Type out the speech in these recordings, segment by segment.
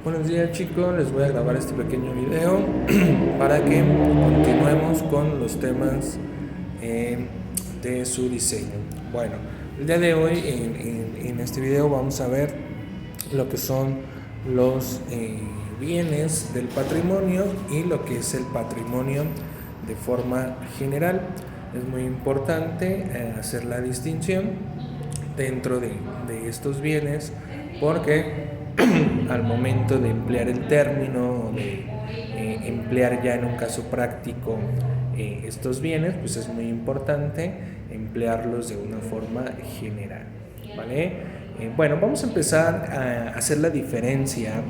Buenos días chicos, les voy a grabar este pequeño video para que continuemos con los temas eh, de su diseño. Bueno, el día de hoy en este video vamos a ver lo que son los bienes del patrimonio y lo que es el patrimonio de forma general. Es muy importante hacer la distinción dentro de estos bienes porque al momento de emplear el término, de emplear ya en un caso práctico estos bienes, pues es muy importante emplearlos de una forma general, ¿vale? Bueno, vamos a empezar a hacer la diferencia.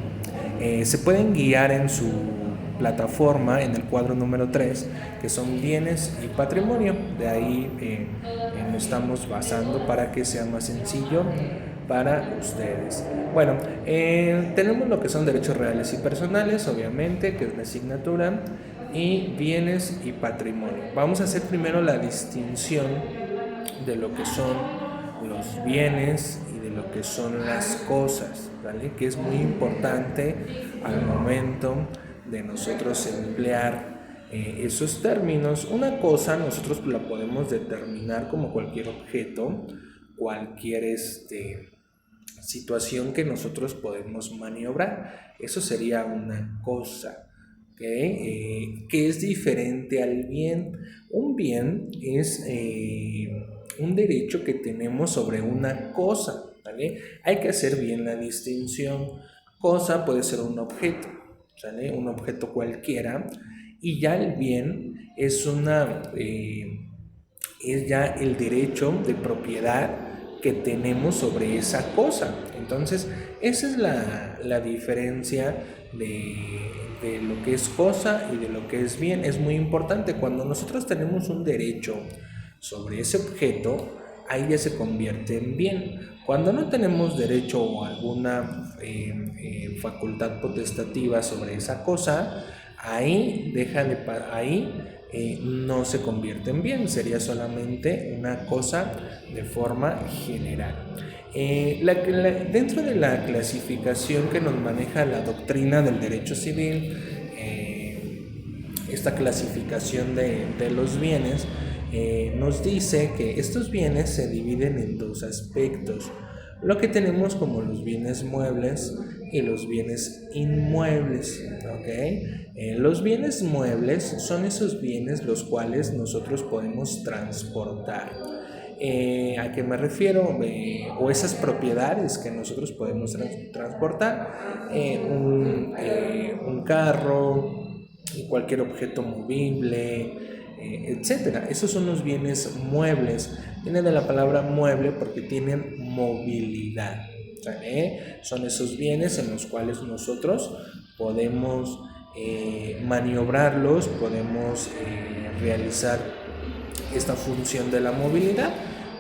Se pueden guiar en su plataforma en el cuadro número 3, que son bienes y patrimonio. De ahí nos estamos basando para que sea más sencillo para ustedes. Bueno, tenemos lo que son derechos reales y personales, obviamente, que es la asignatura, y bienes y patrimonio. Vamos a hacer primero la distinción de lo que son los bienes y de lo que son las cosas, ¿vale? Que es muy importante al momento de nosotros emplear esos términos. Una cosa nosotros la podemos determinar como cualquier objeto, cualquier situación que nosotros podemos maniobrar. Eso sería una cosa, ¿okay? Que es diferente al bien. Un bien es un derecho que tenemos sobre una cosa, ¿vale? Hay que hacer bien la distinción. Cosa puede ser un objeto, ¿sale? Un objeto cualquiera, y ya el bien es es ya el derecho de propiedad que tenemos sobre esa cosa. Entonces, esa es la diferencia de lo que es cosa y de lo que es bien. Es muy importante. Cuando nosotros tenemos un derecho sobre ese objeto, ahí ya se convierte en bien. Cuando no tenemos derecho o alguna facultad potestativa sobre esa cosa, ahí no se convierte en bien, sería solamente una cosa de forma general. Dentro de la clasificación que nos maneja la doctrina del derecho civil, esta clasificación de los bienes nos dice que estos bienes se dividen en dos aspectos: lo que tenemos como los bienes muebles y los bienes inmuebles, ¿ok? Los bienes muebles son esos bienes los cuales nosotros podemos transportar. ¿A qué me refiero? O esas propiedades que nosotros podemos transportar, un carro, cualquier objeto movible, etcétera. Esos son los bienes muebles. Viene de la palabra mueble porque tienen movilidad. Son esos bienes en los cuales nosotros podemos maniobrarlos, podemos realizar esta función de la movilidad.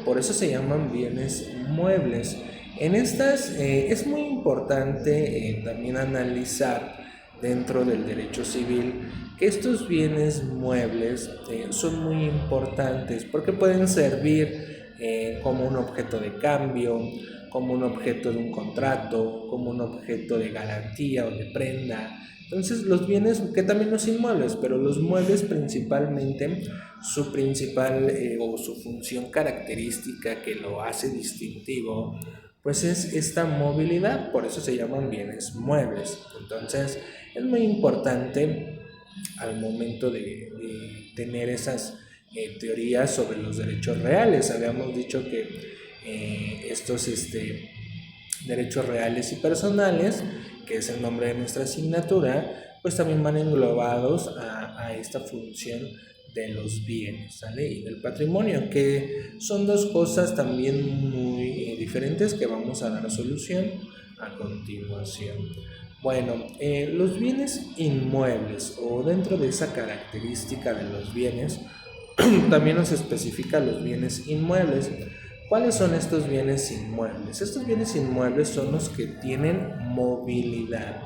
Por eso se llaman bienes muebles. En estas es muy importante también analizar dentro del derecho civil que estos bienes muebles son muy importantes porque pueden servir como un objeto de cambio, como un objeto de un contrato, como un objeto de garantía o de prenda. Entonces los bienes, que también los inmuebles, pero los muebles principalmente, su principal o su función característica que lo hace distintivo, pues es esta movilidad. Por eso se llaman bienes muebles. Entonces es muy importante al momento de tener esas teorías sobre los derechos reales. Habíamos dicho que estos derechos reales y personales, que es el nombre de nuestra asignatura, pues también van englobados a esta función de los bienes, ¿sale? Y del patrimonio, que son dos cosas también muy diferentes que vamos a dar solución a continuación. Bueno, los bienes inmuebles, o dentro de esa característica de los bienes, también nos especifica los bienes inmuebles. ¿Cuáles son estos bienes inmuebles? Estos bienes inmuebles son los que tienen movilidad,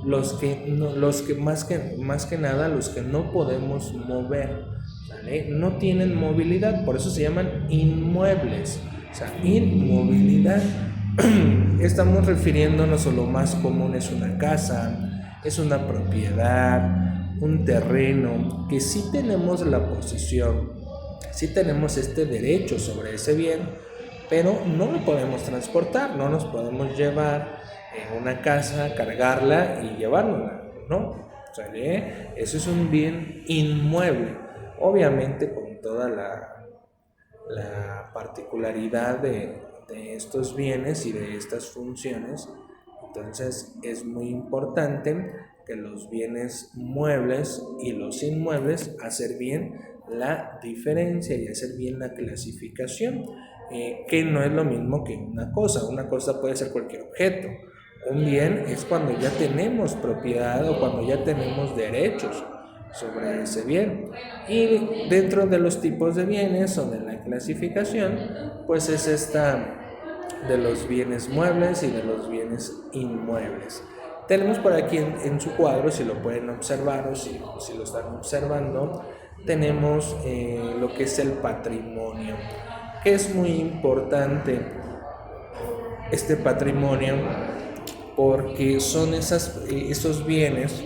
los que más que nada, los que no podemos mover, ¿vale? No tienen movilidad, por eso se llaman inmuebles, o sea, inmovilidad. Estamos refiriéndonos a lo más común: es una casa, es una propiedad, un terreno, que sí tenemos la posesión, sí tenemos este derecho sobre ese bien, pero no lo podemos transportar, no nos podemos llevar en una casa, cargarla y llevárnosla, ¿no? ¿Sale? Eso es un bien inmueble, obviamente con toda la particularidad de estos bienes y de estas funciones. Entonces es muy importante que los bienes muebles y los inmuebles, hacer bien la diferencia y hacer bien la clasificación, que no es lo mismo que una cosa puede ser cualquier objeto. Un bien es cuando ya tenemos propiedad o cuando ya tenemos derechos sobre ese bien. Y dentro de los tipos de bienes o de la clasificación, pues es esta de los bienes muebles y de los bienes inmuebles. Tenemos por aquí en su cuadro, si lo pueden observar o si lo están observando, tenemos lo que es el patrimonio, que es muy importante este patrimonio porque son esos bienes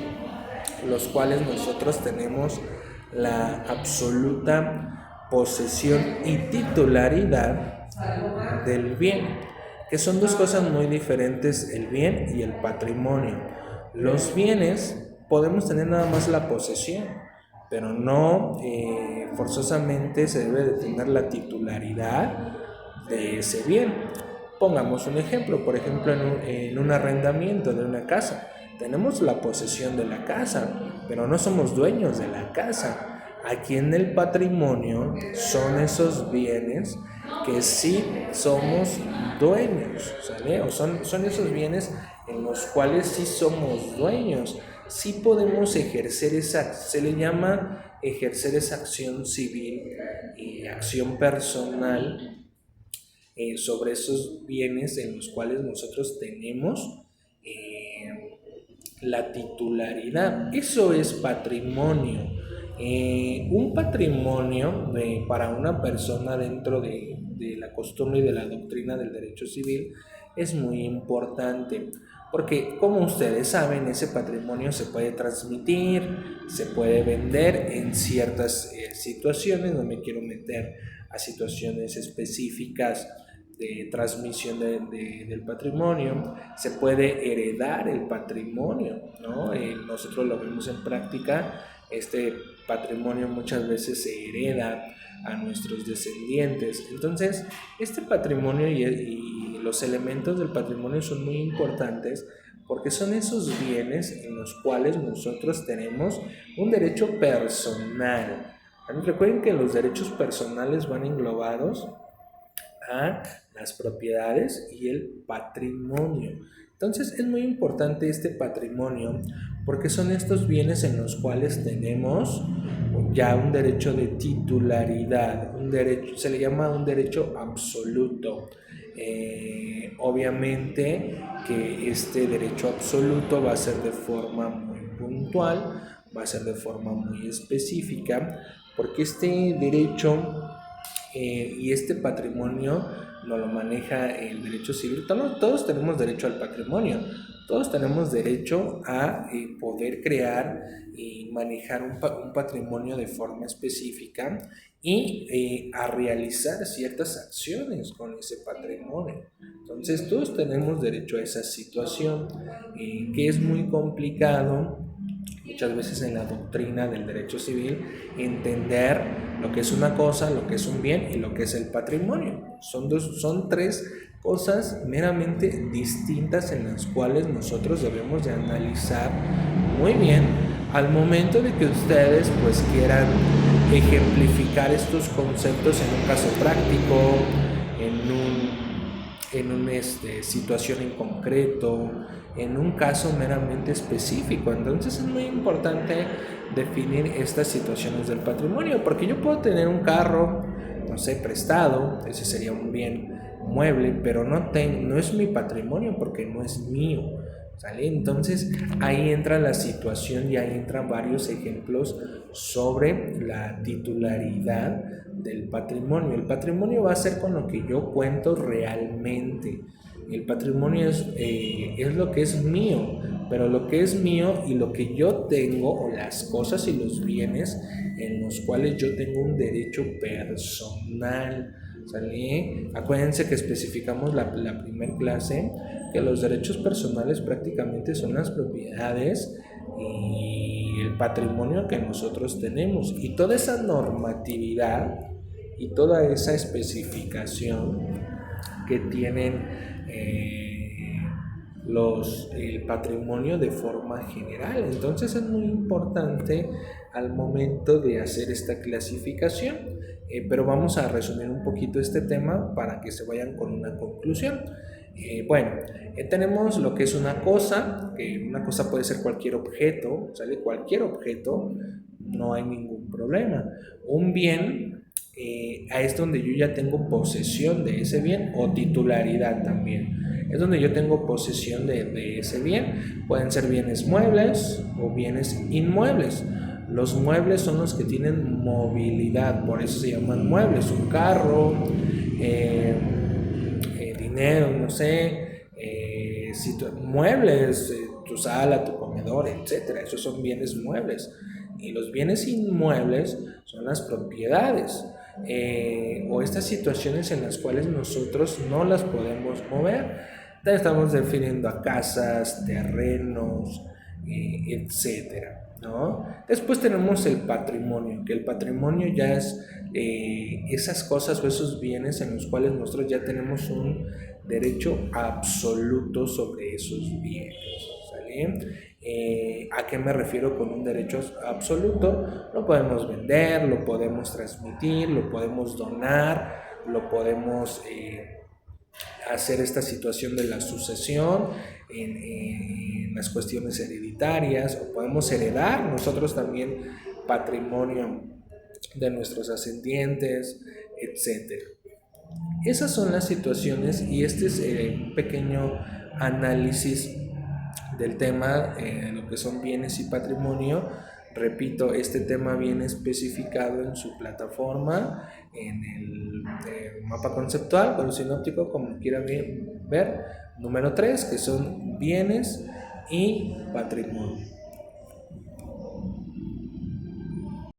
los cuales nosotros tenemos la absoluta posesión y titularidad del bien, que son dos cosas muy diferentes, el bien y el patrimonio. Los bienes podemos tener nada más la posesión, pero no forzosamente se debe de tener la titularidad de ese bien. Pongamos un ejemplo, por ejemplo, en un arrendamiento de una casa. Tenemos la posesión de la casa, pero no somos dueños de la casa. Aquí en el patrimonio son esos bienes que sí somos dueños, ¿sale? O son esos bienes en los cuales sí somos dueños, sí podemos ejercer se le llama ejercer esa acción civil y acción personal sobre esos bienes en los cuales nosotros tenemos la titularidad. Eso es patrimonio. Un patrimonio para una persona dentro de la costumbre y de la doctrina del derecho civil es muy importante, porque como ustedes saben, ese patrimonio se puede transmitir, se puede vender en ciertas situaciones. No me quiero meter a situaciones específicas de transmisión del patrimonio. Se puede heredar el patrimonio, ¿no? Nosotros lo vemos en práctica. Este patrimonio muchas veces se hereda a nuestros descendientes. Entonces, este patrimonio y los elementos del patrimonio son muy importantes porque son esos bienes en los cuales nosotros tenemos un derecho personal. Recuerden que los derechos personales van englobados a las propiedades y el patrimonio. Entonces es muy importante este patrimonio porque son estos bienes en los cuales tenemos ya un derecho de titularidad, un derecho, se le llama un derecho absoluto. Obviamente que este derecho absoluto va a ser de forma muy puntual, va a ser de forma muy específica, porque este derecho y este patrimonio no lo maneja el derecho civil. Todos tenemos derecho al patrimonio, todos tenemos derecho a poder crear y manejar un patrimonio de forma específica y a realizar ciertas acciones con ese patrimonio. Entonces todos tenemos derecho a esa situación, que es muy complicado muchas veces en la doctrina del derecho civil entender lo que es una cosa, lo que es un bien y lo que es el patrimonio. Son tres cosas meramente distintas en las cuales nosotros debemos de analizar muy bien al momento de que ustedes pues quieran ejemplificar estos conceptos en un caso práctico, en una situación en concreto, en un caso meramente específico. Entonces es muy importante definir estas situaciones del patrimonio, porque yo puedo tener un carro, no sé, prestado, ese sería un bien mueble, pero no es mi patrimonio porque no es mío, ¿sale? Entonces ahí entra la situación y ahí entran varios ejemplos sobre la titularidad del patrimonio. El patrimonio va a ser con lo que yo cuento realmente. El patrimonio es lo que es mío, pero lo que es mío y lo que yo tengo, o las cosas y los bienes en los cuales yo tengo un derecho personal. ¿Sale? Acuérdense que especificamos la primera clase que los derechos personales prácticamente son las propiedades y el patrimonio que nosotros tenemos, y toda esa normatividad y toda esa especificación que tienen el patrimonio de forma general. Entonces es muy importante al momento de hacer esta clasificación, pero vamos a resumir un poquito este tema para que se vayan con una conclusión. Tenemos lo que es una cosa, que una cosa puede ser cualquier objeto, ¿sale? Cualquier objeto, no hay ningún problema. Un bien, es donde yo ya tengo posesión de ese bien, o titularidad también. Es donde yo tengo posesión de ese bien. Pueden ser bienes muebles o bienes inmuebles. Los muebles son los que tienen movilidad, por eso se llaman muebles. Un carro, dinero, no sé, muebles, tu sala, tu comedor, etcétera. Esos son bienes muebles. Y los bienes inmuebles son las propiedades, o estas situaciones en las cuales nosotros no las podemos mover. Estamos refiriendo a casas, terrenos, etcétera, ¿no? Después tenemos el patrimonio, que el patrimonio ya es esas cosas o esos bienes en los cuales nosotros ya tenemos un derecho absoluto sobre esos bienes, ¿sale? ¿A qué me refiero con un derecho absoluto? Lo podemos vender, lo podemos transmitir, lo podemos donar, lo podemos hacer esta situación de la sucesión en las cuestiones hereditarias, o podemos heredar nosotros también patrimonio de nuestros ascendientes, etcétera. Esas son las situaciones, y este es un pequeño análisis del tema, lo que son bienes y patrimonio. Repito, este tema viene especificado en su plataforma, en el mapa conceptual o el sinóptico, como quieran ver, número 3, que son bienes y patrimonio.